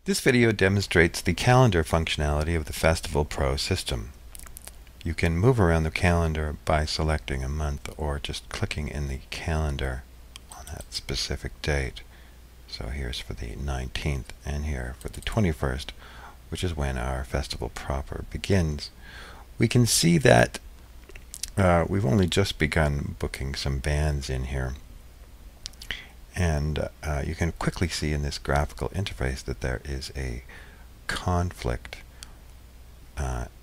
This video demonstrates the calendar functionality of the FestivalPro system. You can move around the calendar by selecting a month or just clicking in the calendar on that specific date. So here's for the 19th and here for the 21st, which is when our festival proper begins. We can see that we've only just begun booking some bands in here. And you can quickly see in this graphical interface that there is a conflict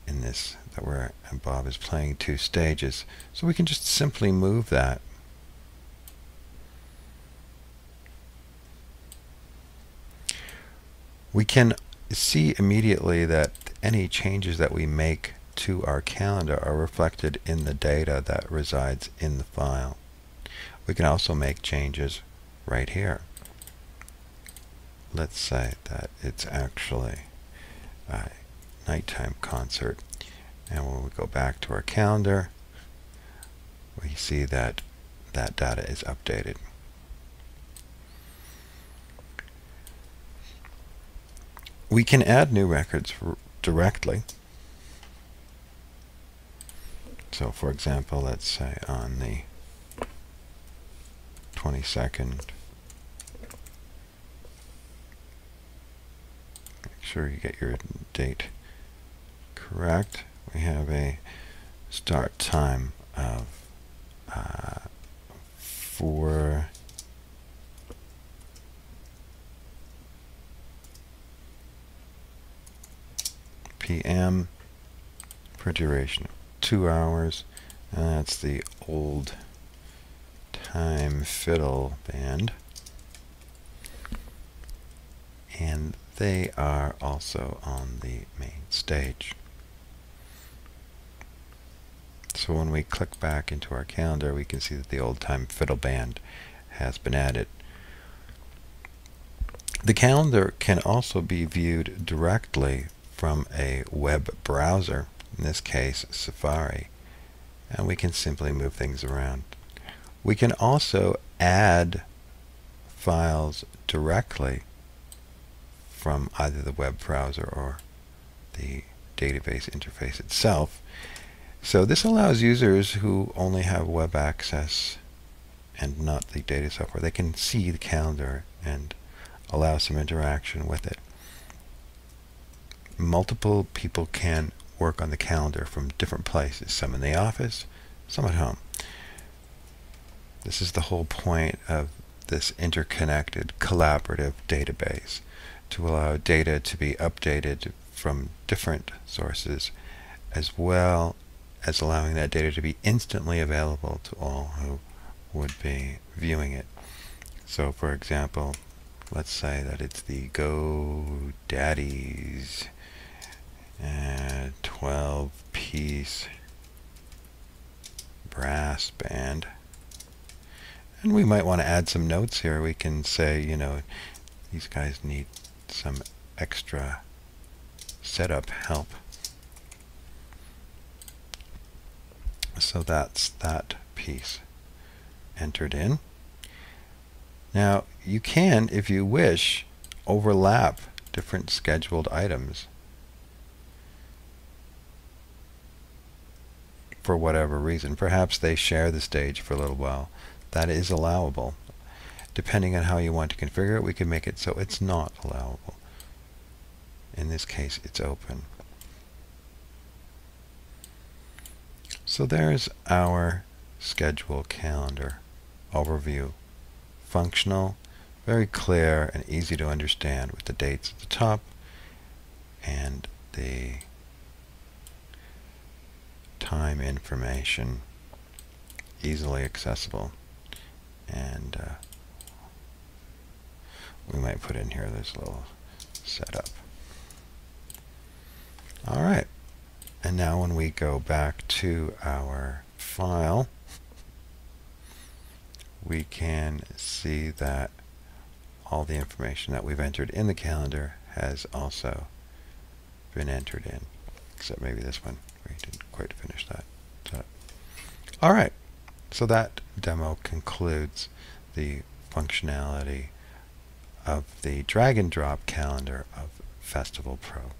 in this, and Bob is playing 2 stages. So we can just simply move that. We can see immediately that any changes that we make to our calendar are reflected in the data that resides in the file. We can also make changes right here. Let's say that it's actually a nighttime concert, and when we go back to our calendar, we see that that data is updated. We can add new records directly. So for example, let's say on the 22nd, make sure you get your date correct. We have a start time of 4 p.m. for a duration of 2 hours, and that's the Old Time Fiddle Band, and they are also on the main stage. So when we click back into our calendar, we can see that the Old Time Fiddle Band has been added. The calendar can also be viewed directly from a web browser, in this case Safari, and we can simply move things around. We can also add files directly from either the web browser or the database interface itself. So this allows users who only have web access and not the data software, they can see the calendar and allow some interaction with it. Multiple people can work on the calendar from different places, some in the office, some at home. This is the whole point of this interconnected collaborative database, to allow data to be updated from different sources, as well as allowing that data to be instantly available to all who would be viewing it. So for example, let's say that it's the GoDaddy's 12-piece brass band. And we might want to add some notes here. We can say, you know, these guys need some extra setup help. So that's that piece entered in. Now you can, if you wish, overlap different scheduled items for whatever reason. Perhaps they share the stage for a little while. That is allowable. Depending on how you want to configure it, we can make it so it's not allowable. In this case, it's open. So there's our schedule calendar overview. Functional, very clear and easy to understand, with the dates at the top and the time information easily accessible. And we might put in here this little setup. Alright, and now when we go back to our file, we can see that all the information that we've entered in the calendar has also been entered in, except maybe this one. We didn't quite finish that. Alright, so that demo concludes the functionality of the drag and drop calendar of FestivalPro.